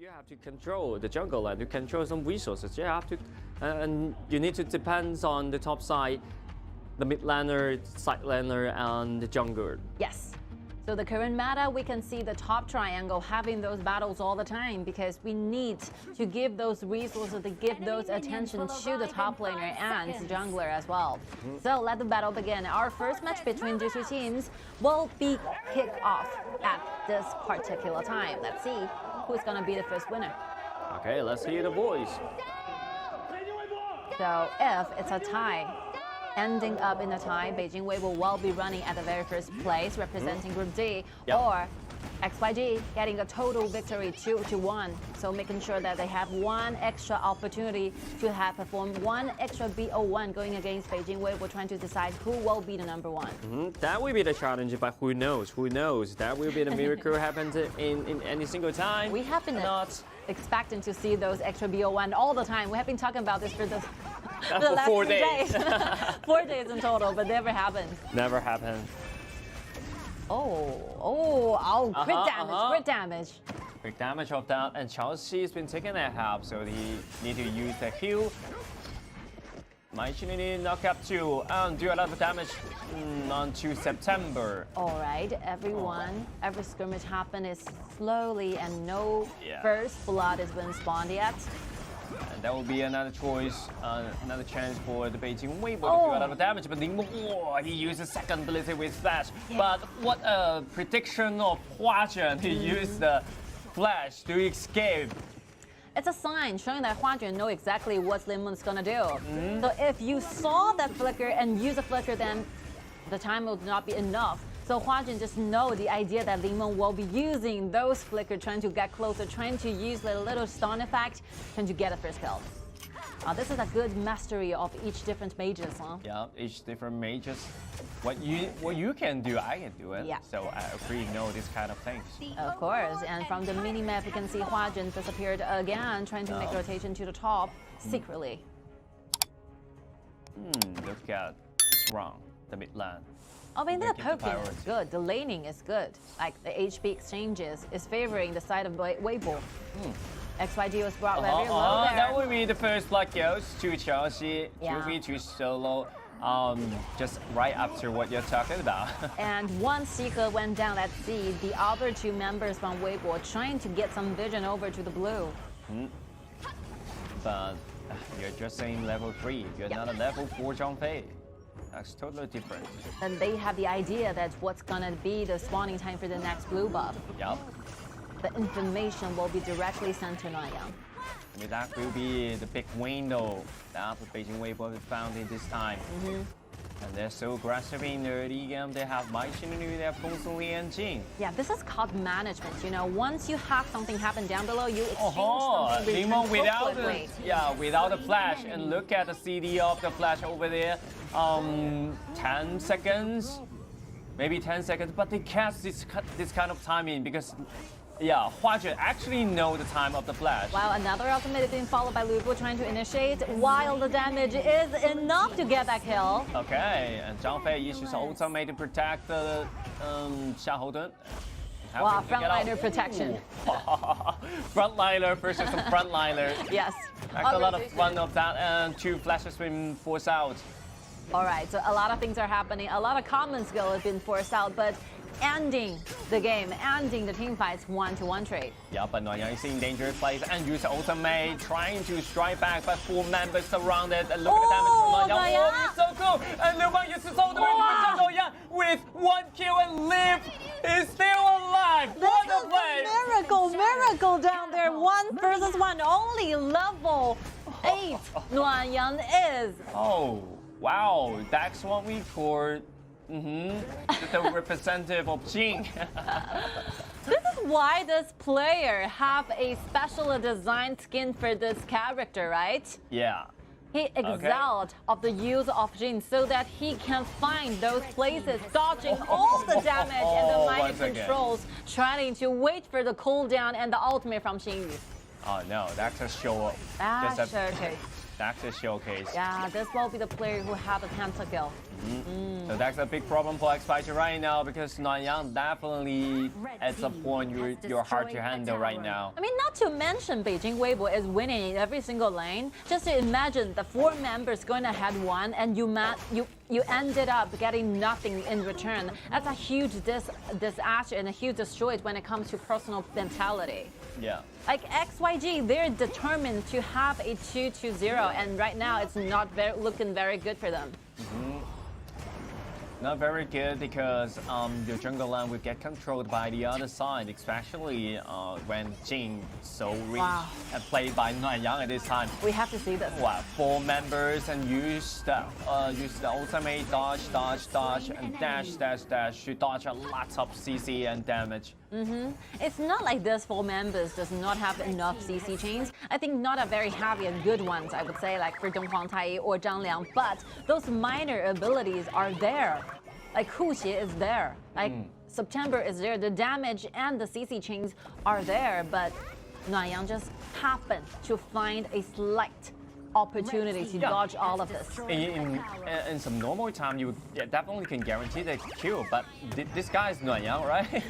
You have to control the jungle and to control some resources. You have to, and you need to depend on the top side, the mid laner, side laner, and the jungler. Yes. So the current meta, we can see the top triangle having those battles all the time because we need to give those resources, to give those attention to the top laner and jungler as well. So let the battle begin. Our first match between these two teams will be kicked off at this particular time. Let's see who's going to be the first winner. Okay, let's hear the voice. So if it's a tie, ending up in a tie, Beijing Weibo will be running at the very first place, representing Group D, or XYG getting a total victory 2-1. So making sure that they have one extra opportunity to have performed one extra BO1 going against Beijing Weibo, trying to decide who will be the #1. That will be the challenge, but who knows? Who knows? That will be the miracle happens in any single time. We have been expecting to see those extra BO1 all the time. We have been talking about this for the last 4 few days. 4 days in total, but never happened. Never happened. Crit damage. Quick damage of that, and Chelsea's been taking that help, so he need to use the heal. Might knock up 2 and do a lot of damage onto September. All right, every skirmish happen is slowly and no first blood has been spawned yet. And that will be another choice, another chance for the Beijing Weibo to do a lot of damage. But he uses second ability with Flash. But what a prediction of Hua Jun. He used the Flash to escape. It's a sign showing that Hua Jun know exactly what Lin Mon's gonna do. So if you saw that flicker and use a flicker, then the time will not be enough. So Hua Jun just know the idea that Lin Mon will be using those flicker, trying to get closer, trying to use the little stun effect, trying to get a first kill. This is a good mastery of each different mages, huh? Yeah, each different mages. What you can do, I can do it. Yeah. So I agree, know this kind of things. Of course, and from the mini-map, you can see Hua Jun disappeared again, trying to make rotation to the top secretly. Look at strong, the mid lane. I mean, the poking is good, the laning is good. Like the HB exchanges is favoring the side of Weibo. XYG was brought very low there. That would be the first blood goes to Chelsea, 2v2 solo. Just right after what you're talking about. And one Seeker went down at C. The other two members from Weibo trying to get some vision over to the blue. But you're just saying level 3. You're not a level 4 Zhang. That's totally different. And they have the idea that's what's gonna be the spawning time for the next blue buff. Yep. The information will be directly sent to Nanyang. That will be the big window that the Beijing Weibo found in this time. And they're so aggressive in the early game. They have Mai Xinyu, they have Gong Song and Jing. Yeah, this is called management. You know, once you have something happen down below, you exchange something without the flash. And look at the CD of the flash over there. 10 seconds, maybe 10 seconds, but they catch this kind of timing because Hua Jun actually know the time of the flash. Wow, another ultimate is being followed by Lu Bu trying to initiate, while the damage is enough to get that kill. Okay, and Zhang Fei uses ultimate to protect the Xiahou Dun. Wow, frontliner protection. Frontliner versus the frontliner. Yes. That's a lot of fun of that, and 2 flashes been forced out. All right, so a lot of things are happening. A lot of common skill has been forced out, but ending the game, ending the team fights 1-to-1 trade. Yeah, but Nanyang is in dangerous place and use ultimate, trying to strike back, but 4 members surrounded. And look at the damage from Nanyang. Oh, it's so cool! And Liu Bang uses ultimate to Nanyang with 1 kill and Liv is still alive. What a play! Miracle down there. 1 versus 1, only level 8. Nanyang is. Oh, wow, that's what we call the representative of Jing. This is why this player have a special designed skin for this character, right? Yeah. He excelled of the use of Jin so that he can find those places, dodging all the damage and the mighty controls, trying to wait for the cooldown and the ultimate from Xingyu. Oh no, that's a show up. Showcase. That's a showcase. Yeah, this will be the player who had the pentakill. So that's a big problem for XYG right now because Nanyang definitely at some point you're hard to handle right now. I mean, not to mention Beijing Weibo is winning in every single lane. Just to imagine the 4 members going ahead one and you ended up getting nothing in return. That's a huge disaster and a huge destroy when it comes to personal mentality. Yeah. Like XYG, they're determined to have a 2-2-0, and right now it's not looking very good for them. Not very good because the jungle lane will get controlled by the other side, especially when Jing so rich and played by Nanyang at this time. We have to see this. Wow, 4 members and use the ultimate dodge, and dash to dodge a lot of CC and damage. It's not like this 4 members does not have enough CC chains. I think not a very heavy and good ones, I would say, like for Donghuang Tai or Zhang Liang, but those minor abilities are there. Like Hu Xie is there, like September is there, the damage and the CC chains are there, but Nanyang just happened to find a slight opportunity to dodge all of this. In some normal time, you definitely can guarantee the kill, but this guy is Nanyang, right?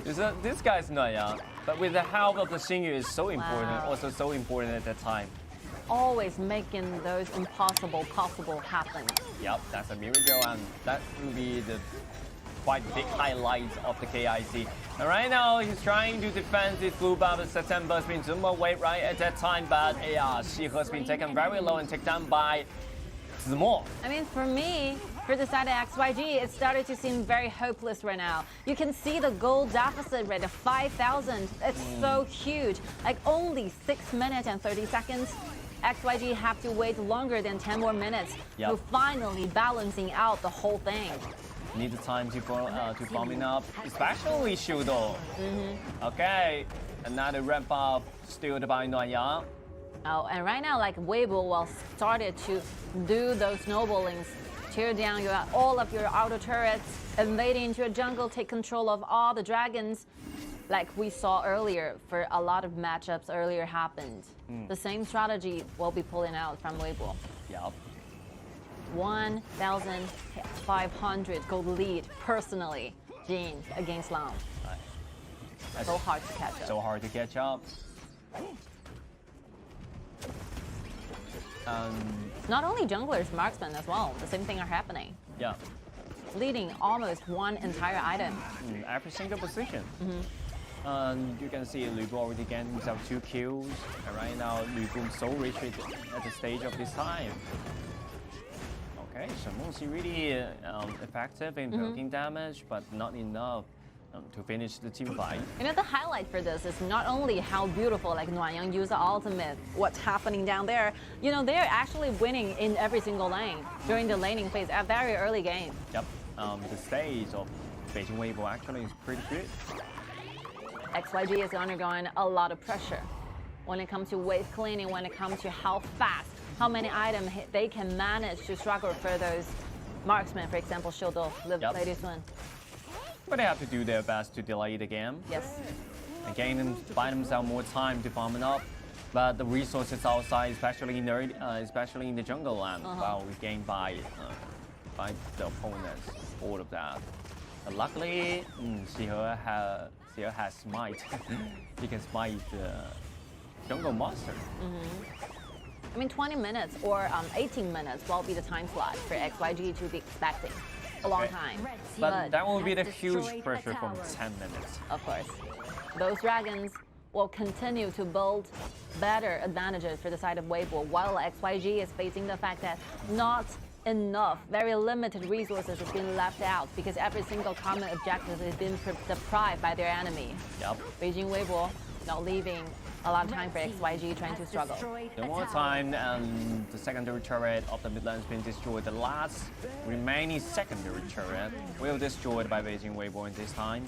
This guy is Nanyang, but with the help of the Xingyu is so important, also so important at that time. Always making those impossible possible happen. Yep, that's a miracle, and that will be the quite big highlight of the KIC. And right now, he's trying to defend his blue buff. September's been zoomed away right at that time, but she has been taken very low and taken down by Zimo. I mean, for me, for the side of XYG, it started to seem very hopeless right now. You can see the goal deficit rate of 5,000. It's so huge. Like only 6 minutes and 30 seconds. XYG have to wait longer than 10 more minutes to finally balancing out the whole thing. Need the time to bomb it up, especially Shudo. Okay, another ramp up stealed by Nanyang. Oh, and right now, like Weibo will started to do those snowballings, tear down all of your auto turrets, invade into your jungle, take control of all the dragons. Like we saw earlier, for a lot of matchups earlier happened. The same strategy will be pulling out from Weibo. Yep. 1,500 gold lead personally, Jin against Lang. So hard to catch up. So hard to catch up. Not only junglers, marksmen as well. The same thing are happening. Yeah. Leading almost one entire item. Every single position. You can see Lu Bu already getting himself 2 kills. And right now, Lu Bu so rich at the stage of this time. Okay, so mostly really effective in poking damage, but not enough to finish the team fight. You know, the highlight for this is not only how beautiful like Nanyang use the ultimate, what's happening down there. You know, they're actually winning in every single lane during the laning phase at very early game. Yep, the stage of Beijing Weibo actually is pretty good. XYG is undergoing a lot of pressure when it comes to wave cleaning, when it comes to how fast, how many items they can manage to struggle for those marksmen, for example, Shodo, latest one. But they have to do their best to delay the game. Yes. And buy themselves more time to farm it up. But the resources outside, especially in the jungle land, well, we gained by the opponents, all of that. But luckily, Xihe has smite. He can smite the jungle monster. I mean, 20 minutes or 18 minutes will be the time slot for XYG to be expecting. A long time. But that will be the huge pressure from 10 minutes. Of course. Those dragons will continue to build better advantages for the side of Weibo, while XYG is facing the fact that not enough, very limited resources has been left out because every single common objective has been deprived by their enemy. Yep. Beijing Weibo not leaving a lot of time for XYG trying to struggle. No more time, and the secondary turret of the mid lane has been destroyed. The last remaining secondary turret will be destroyed by Beijing Weibo in this time.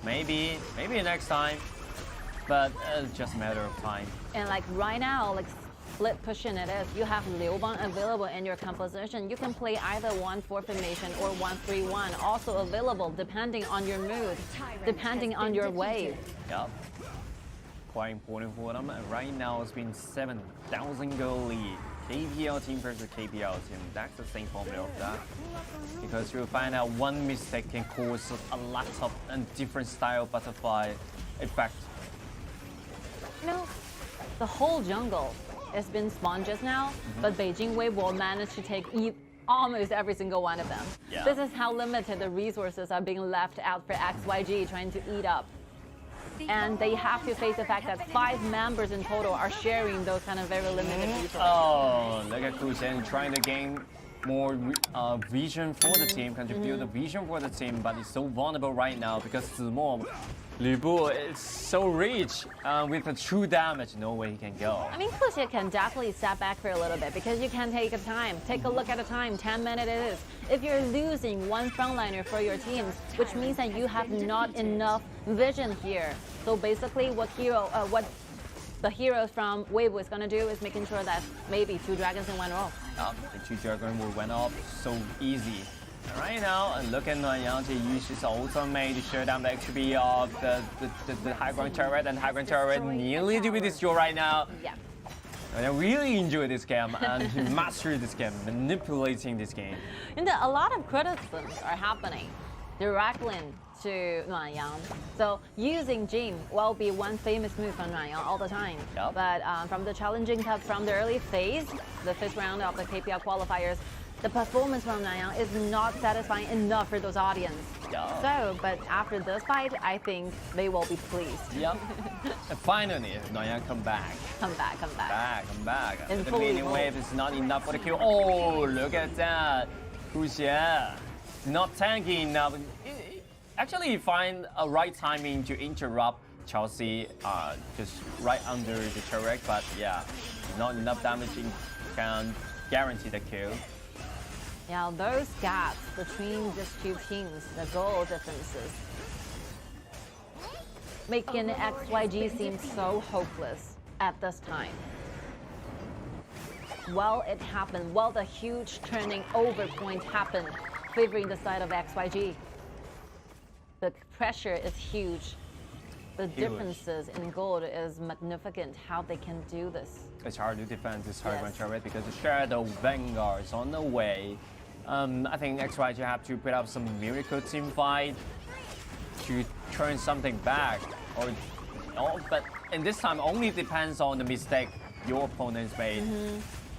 Maybe next time, but it's just a matter of time. And like right now, like split pushing it is, you have Liu Bang available in your composition. You can play either 1-4 formation or 1-3-1, also available depending on your mood, depending on your wave. Yep. Quite important for them. And right now it's been 7,000 goal lead. KPL team versus KPL team. That's the same formula of that. Because you'll find out one mistake can cause a lot of different style butterfly effect. You know, the whole jungle has been sponges now, but Beijing Weibo managed to take almost every single one of them. Yeah. This is how limited the resources are being left out for XYG trying to eat up. And they have to face the fact that 5 members in total are sharing those kind of very limited resources. Oh, look at Kushen trying to gain more vision for the team, contribute the vision for the team, but it's so vulnerable right now because Zimo, Lu Bu is so rich with the true damage, no way he can go. I mean, Kuxie can definitely step back for a little bit because you can take a time. Take a look at the time, 10 minutes it is. If you're losing one frontliner for your teams, which means that you have not enough vision here. So basically what the heroes from Weibo is going to do is making sure that maybe 2 dragons in 1 row. The 2 dragons will went off so easy. And right now, look at Yang to use his ultimate to shut down the XP of the high ground turret, and high ground turret nearly to be destroyed right now. Yeah. And I really enjoy this game and he mastered this game, manipulating this game. And a lot of criticisms are happening directly to Yang. So using Jin will be one famous move from Yang all the time. Yep. But from the challenging cup, from the early phase, the 5th round of the KPL qualifiers, the performance from Yang is not satisfying enough for those audience. Yep. So, but after this fight, I think they will be pleased. Yep. And finally, Yang come back. Come back. Come back. And The fully minion wave is not enough for the kill. Oh, look at that. Kuxie. Not tanky enough. Actually, he find a right timing to interrupt Chelsea just right under the turret, but yeah, not enough damage can guarantee the kill. Yeah, those gaps between these 2 teams, the goal differences, making XYG seem so hopeless at this time. Well, it happened. Well, the huge turning over point happened, favoring the side of XYG. The pressure is huge. The differences in gold is magnificent, how they can do this. It's hard to defend this high ground turret because the Shadow Vanguard is on the way. I think XYG have to put up some miracle team fight to turn something back. But in this time, only depends on the mistake your opponents made.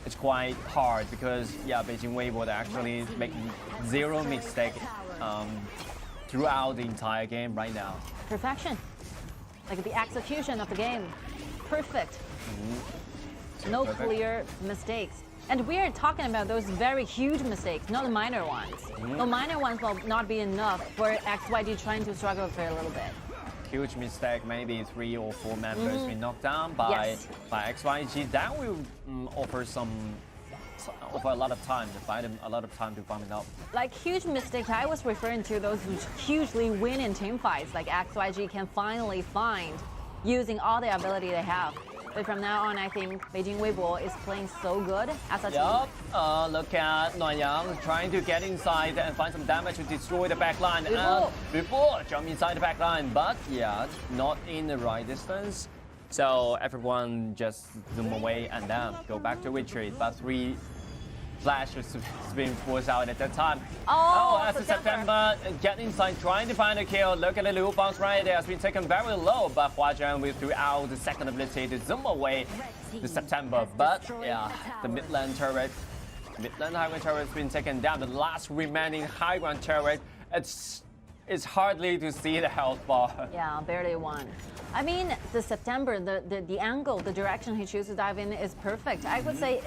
It's quite hard because, yeah, Beijing Weibo actually make 0 mistake throughout the entire game right now. Perfection. Like the execution of the game. Perfect. No clear mistakes. And we're talking about those very huge mistakes, not the minor ones. The minor ones will not be enough for XYG trying to struggle for a little bit. Huge mistake, maybe 3 or 4 members be knocked down by XYG. That will offer a lot of time to fight him, a lot of time to farm it up. Like huge mistakes, I was referring to those who hugely win in team fights, like XYG can finally find using all the ability they have. But from now on, I think Beijing Weibo is playing so good as a team. Yup, look at Yang trying to get inside and find some damage to destroy the backline. And before jump inside the backline, but yeah, not in the right distance. So everyone just zoom away and then go back to retreat. But 3 flashes being forced out at that time. As a September, get inside, trying to find a kill. Look at the little bounce right there. Has been taken very low, but Huazhen will threw out the second ability to zoom away the September. But yeah, the mid-lane turret, high ground turret has been taken down. The last remaining high ground turret, it's hardly to see the health bar. Yeah, barely won. I mean, the September, the angle, the direction he chooses to dive in is perfect. I would say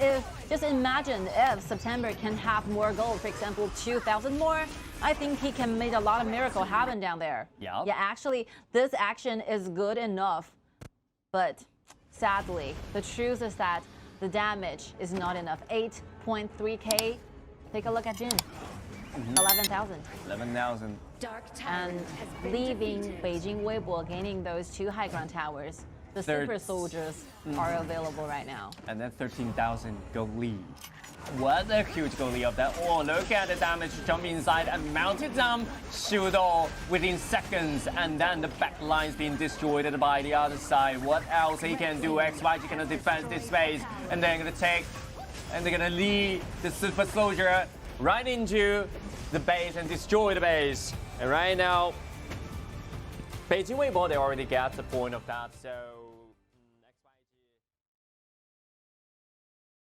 just imagine if September can have more gold, for example, 2,000 more, I think he can make a lot of miracle happen down there. Yeah. Yeah, actually, this action is good enough, but sadly, the truth is that the damage is not enough. 8.3k. Take a look at Jin. 11,000. 11,000. And leaving Beijing Weibo gaining those 2 high ground towers. The super soldiers are available right now. And then 13,000 gold lead. What a huge goal lead of that. Oh, look at the damage to jump inside and mount it down. Shoot all within seconds. And then the back line's being destroyed by the other side. What else he can do? XYG cannot defend this space. And then gonna take and they're gonna lead the Super Soldier right into the base and destroy the base. And right now, Beijing Weibo, they already got the point of that, so